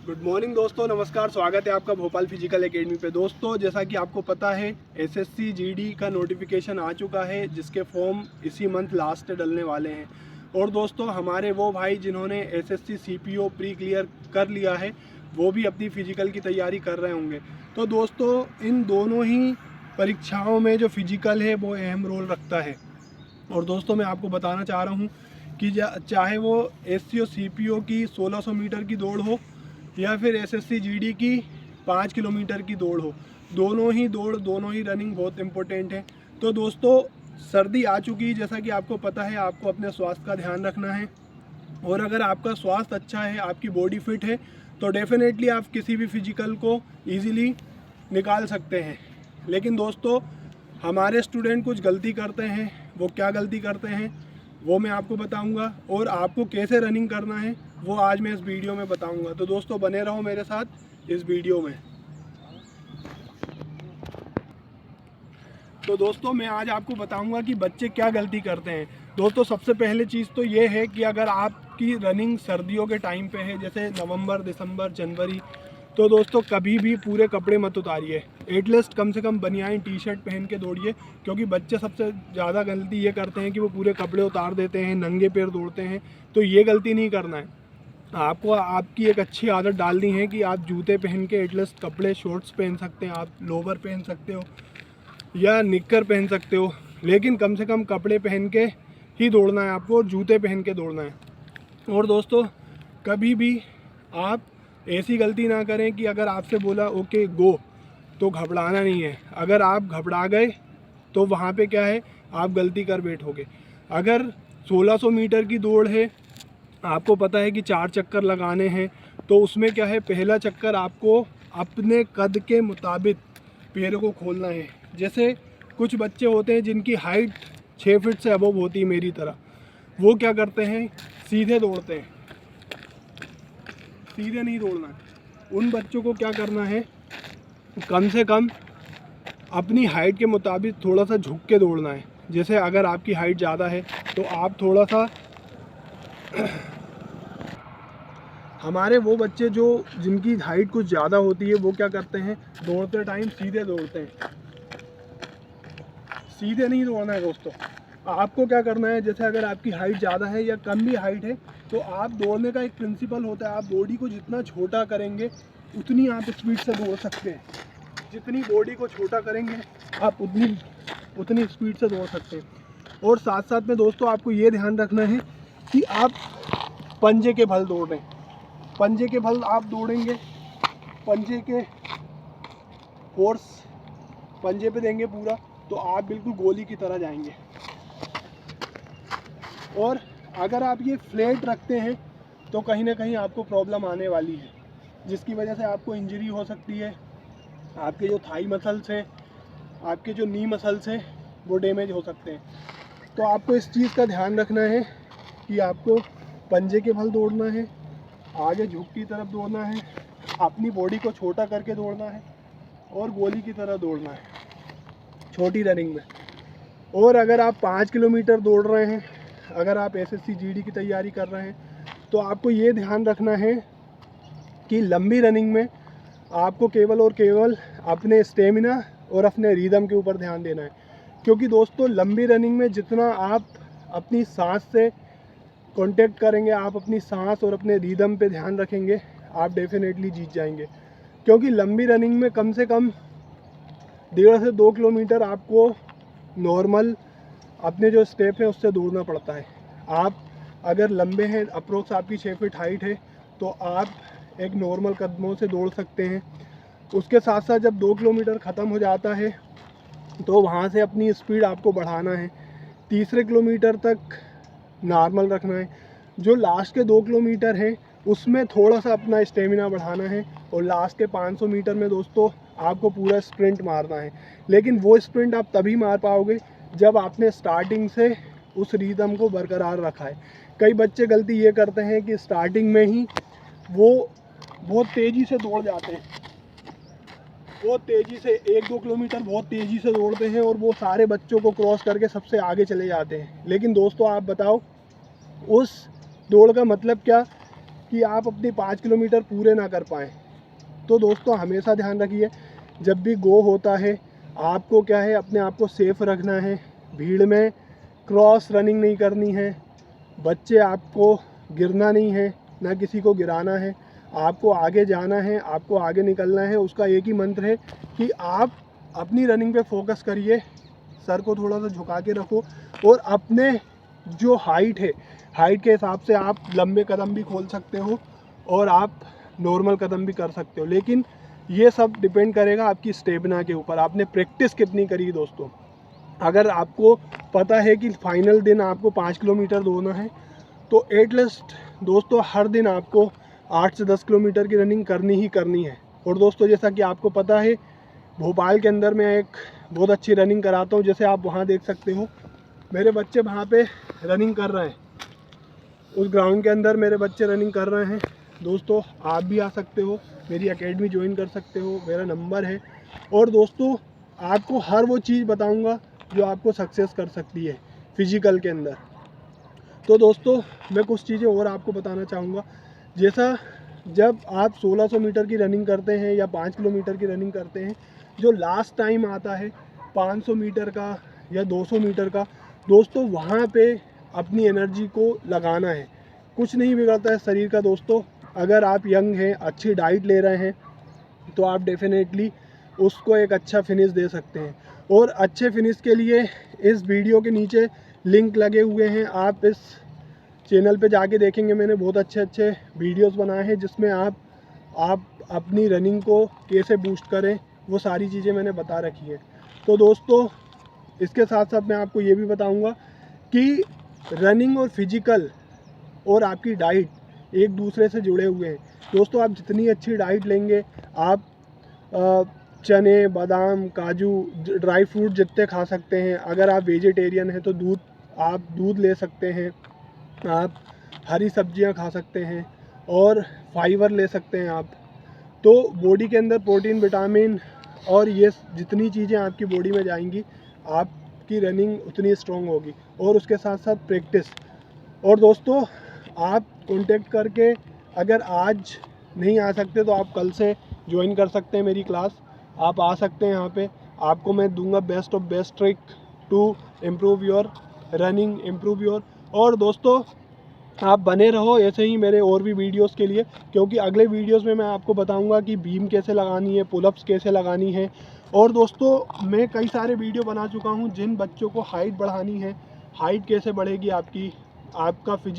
Good morning दोस्तों, नमस्कार। स्वागत है आपका भोपाल फिजिकल एकेडमी पे। दोस्तों, जैसा कि आपको पता है एसएससी जीडी का नोटिफिकेशन आ चुका है, जिसके फॉर्म इसी मंथ लास्ट डलने वाले हैं। और दोस्तों, हमारे वो भाई जिन्होंने एसएससी सीपीओ प्री क्लियर कर लिया है, वो भी अपनी फिजिकल की तैयारी कर रहे होंगे। तो दोस्तों, इन दोनों ही परीक्षाओं में जो फिजिकल है वो अहम रोल रखता है। और दोस्तों, मैं आपको बताना चाह रहा हूँ कि चाहे वो एससी और सीपीओ की 1600 मीटर की दौड़ हो या फिर एसएससी जीडी की 5 किलोमीटर की दौड़ हो, दोनों ही रनिंग बहुत इम्पोर्टेंट है। तो दोस्तों, सर्दी आ चुकी है, जैसा कि आपको पता है, आपको अपने स्वास्थ्य का ध्यान रखना है। और अगर आपका स्वास्थ्य अच्छा है, आपकी बॉडी फिट है, तो डेफिनेटली आप किसी भी फिजिकल को ईजिली निकाल सकते हैं। लेकिन दोस्तों, हमारे स्टूडेंट कुछ गलती करते हैं। वो क्या गलती करते हैं वो मैं आपको बताऊंगा, और आपको कैसे रनिंग करना है वो आज मैं इस वीडियो में बताऊंगा। तो दोस्तों, बने रहो मेरे साथ इस वीडियो में। तो दोस्तों, मैं आज आपको बताऊंगा कि बच्चे क्या गलती करते हैं। दोस्तों, सबसे पहले चीज़ तो ये है कि अगर आपकी रनिंग सर्दियों के टाइम पे है, जैसे नवंबर, दिसंबर, जनवरी, तो दोस्तों कभी भी पूरे कपड़े मत उतारिए। एटलीस्ट कम से कम बनियान टी शर्ट पहन के दौड़िए, क्योंकि बच्चे सबसे ज़्यादा गलती ये करते हैं कि वो पूरे कपड़े उतार देते हैं, नंगे पैर दौड़ते हैं। तो ये गलती नहीं करना है। आपको आपकी एक अच्छी आदत डालनी है कि आप जूते पहन के एटलीस्ट कपड़े, शॉर्ट्स पहन सकते हैं, आप लोवर पहन सकते हो या निक्कर पहन सकते हो, लेकिन कम से कम कपड़े पहन के ही दौड़ना है आपको, और जूते पहन के दौड़ना है। और दोस्तों, कभी भी आप ऐसी गलती ना करें कि अगर आपसे बोला ओके गो, तो घबराना नहीं है। अगर आप घबरा गए तो वहाँ पे क्या है, आप गलती कर बैठोगे। अगर 1600 मीटर की दौड़ है, आपको पता है कि 4 चक्कर लगाने हैं, तो उसमें क्या है, पहला चक्कर आपको अपने कद के मुताबिक पैरों को खोलना है। जैसे कुछ बच्चे होते हैं जिनकी हाइट 6 फीट से अबव होती है मेरी तरह, वो क्या करते हैं, सीधे दौड़ते हैं। सीधे नहीं दौड़ना है। उन बच्चों को क्या करना है, कम से कम अपनी हाइट के मुताबिक थोड़ा सा झुक के दौड़ना है। जैसे अगर आपकी हाइट ज़्यादा है तो आप थोड़ा सा हमारे वो बच्चे जो जिनकी हाइट कुछ ज़्यादा होती है, वो क्या करते हैं, दौड़ते टाइम सीधे दौड़ते हैं। सीधे नहीं दौड़ना है दोस्तों। आपको क्या करना है, जैसे अगर आपकी हाइट ज़्यादा है या कम भी हाइट है, तो आप दौड़ने का एक प्रिंसिपल होता है, आप बॉडी को जितना छोटा करेंगे उतनी आप स्पीड से दौड़ सकते हैं। जितनी बॉडी को छोटा करेंगे आप उतनी स्पीड से दौड़ सकते हैं। और साथ साथ में दोस्तों, आपको ये ध्यान रखना है कि आप पंजे के बल दौड़ रहे हैं। पंजे के बल आप दौड़ेंगे, पंजे के फोर्स पंजे पे देंगे पूरा, तो आप बिल्कुल गोली की तरह जाएंगे। और अगर आप ये फ्लैट रखते हैं तो कहीं ना कहीं आपको प्रॉब्लम आने वाली है, जिसकी वजह से आपको इंजरी हो सकती है। आपके जो थाई मसल्स हैं, आपके जो नी मसल्स हैं, वो डैमेज हो सकते हैं। तो आपको इस चीज़ का ध्यान रखना है कि आपको पंजे के बल दौड़ना है, आगे झुक की तरफ दौड़ना है, अपनी बॉडी को छोटा करके दौड़ना है, और गोली की तरह दौड़ना है छोटी रनिंग में। और अगर आप 5 किलोमीटर दौड़ रहे हैं, अगर आप एसएससी जीडी की तैयारी कर रहे हैं, तो आपको ये ध्यान रखना है कि लंबी रनिंग में आपको केवल और केवल अपने स्टेमिना और अपने रिदम के ऊपर ध्यान देना है। क्योंकि दोस्तों, लंबी रनिंग में जितना आप अपनी सांस से कांटेक्ट करेंगे, आप अपनी सांस और अपने रिदम पे ध्यान रखेंगे, आप डेफिनेटली जीत जाएंगे। क्योंकि लंबी रनिंग में कम से कम 1.5 से 2 किलोमीटर आपको नॉर्मल अपने जो स्टेप है उससे दौड़ना पड़ता है। आप अगर लंबे हैं, अप्रोक्स आपकी 6 फीट हाइट है, तो आप एक नॉर्मल कदमों से दौड़ सकते हैं। उसके साथ साथ जब 2 किलोमीटर ख़त्म हो जाता है, तो वहाँ से अपनी स्पीड आपको बढ़ाना है। तीसरे किलोमीटर तक नॉर्मल रखना है। जो लास्ट के 2 किलोमीटर हैं, उसमें थोड़ा सा अपना स्टेमिना बढ़ाना है। और लास्ट के 500 मीटर में दोस्तों, आपको पूरा स्प्रिंट मारना है। लेकिन वो स्प्रिंट आप तभी मार पाओगे जब आपने स्टार्टिंग से उस रिदम को बरकरार रखा है। कई बच्चे गलती ये करते हैं कि स्टार्टिंग में ही वो बहुत तेज़ी से दौड़ जाते हैं, बहुत तेज़ी से 1-2 किलोमीटर बहुत तेज़ी से दौड़ते हैं, और वो सारे बच्चों को क्रॉस करके सबसे आगे चले जाते हैं। लेकिन दोस्तों, आप बताओ, उस दौड़ का मतलब क्या कि आप अपनी 5 किलोमीटर पूरे ना कर पाएँ। तो दोस्तों हमेशा ध्यान रखिए, जब भी गो होता है आपको क्या है, अपने आप को सेफ रखना है, भीड़ में क्रॉस रनिंग नहीं करनी है, बच्चे आपको गिरना नहीं है, ना किसी को गिराना है, आपको आगे जाना है, आपको आगे निकलना है। उसका एक ही मंत्र है कि आप अपनी रनिंग पे फोकस करिए, सर को थोड़ा सा झुका के रखो और अपने जो हाइट है, हाइट के हिसाब से आप लंबे कदम भी खोल सकते हो और आप नॉर्मल कदम भी कर सकते हो। लेकिन ये सब डिपेंड करेगा आपकी स्टेमिना के ऊपर, आपने प्रैक्टिस कितनी करी दोस्तों। अगर आपको पता है कि फाइनल दिन आपको 5 किलोमीटर दौड़ना है तो एटलीस्ट दोस्तों हर दिन आपको 8 से 10 किलोमीटर की रनिंग करनी ही करनी है। और दोस्तों जैसा कि आपको पता है, भोपाल के अंदर मैं एक बहुत अच्छी रनिंग कराता हूँ, जैसे आप वहाँ देख सकते हो मेरे बच्चे वहाँ पे रनिंग कर रहे हैं, उस ग्राउंड के अंदर मेरे बच्चे रनिंग कर रहे हैं। दोस्तों आप भी आ सकते हो, मेरी एकेडमी ज्वाइन कर सकते हो, मेरा नंबर है। और दोस्तों आपको हर वो चीज़ बताऊंगा जो आपको सक्सेस कर सकती है फिजिकल के अंदर। तो दोस्तों मैं कुछ चीज़ें और आपको बताना चाहूँगा, जैसा जब आप 1600 मीटर की रनिंग करते हैं या 5 किलोमीटर की रनिंग करते हैं, जो लास्ट टाइम आता है 500 मीटर का या 200 मीटर का, दोस्तों वहाँ पे अपनी एनर्जी को लगाना है। कुछ नहीं बिगड़ता है शरीर का दोस्तों। अगर आप यंग हैं, अच्छी डाइट ले रहे हैं, तो आप डेफिनेटली उसको एक अच्छा फिनिश दे सकते हैं। और अच्छे फिनिश के लिए इस वीडियो के नीचे लिंक लगे हुए हैं, आप इस चैनल पे जाके देखेंगे, मैंने बहुत अच्छे अच्छे वीडियोस बनाए हैं जिसमें आप अपनी रनिंग को कैसे बूस्ट करें, वो सारी चीज़ें मैंने बता रखी हैं। तो दोस्तों इसके साथ साथ मैं आपको ये भी बताऊंगा कि रनिंग और फिजिकल और आपकी डाइट एक दूसरे से जुड़े हुए हैं। दोस्तों आप जितनी अच्छी डाइट लेंगे, आप चने, बादाम, काजू, ड्राई फ्रूट जितने खा सकते हैं। अगर आप वेजिटेरियन हैं तो दूध ले सकते हैं, आप हरी सब्जियां खा सकते हैं और फाइबर ले सकते हैं आप। तो बॉडी के अंदर प्रोटीन, विटामिन और ये जितनी चीज़ें आपकी बॉडी में जाएंगी, आपकी रनिंग उतनी स्ट्रॉन्ग होगी। और उसके साथ साथ प्रैक्टिस। और दोस्तों आप कांटेक्ट करके अगर आज नहीं आ सकते तो आप कल से ज्वाइन कर सकते हैं मेरी क्लास। आप आ सकते हैं यहाँ पे, आपको मैं दूंगा best of best trick to improve your running, improve your. और दोस्तों आप बने रहो ऐसे ही मेरे और भी वीडियोस के लिए, क्योंकि अगले वीडियोस में मैं आपको बताऊंगा कि बीम कैसे लगानी है, पुलअप्स कैसे लगानी है। और दोस्तों मैं कई सारे वीडियो बना चुका हूं जिन बच्चों को हाइट बढ़ानी है, हाइट कैसे बढ़ेगी आपका फिजिक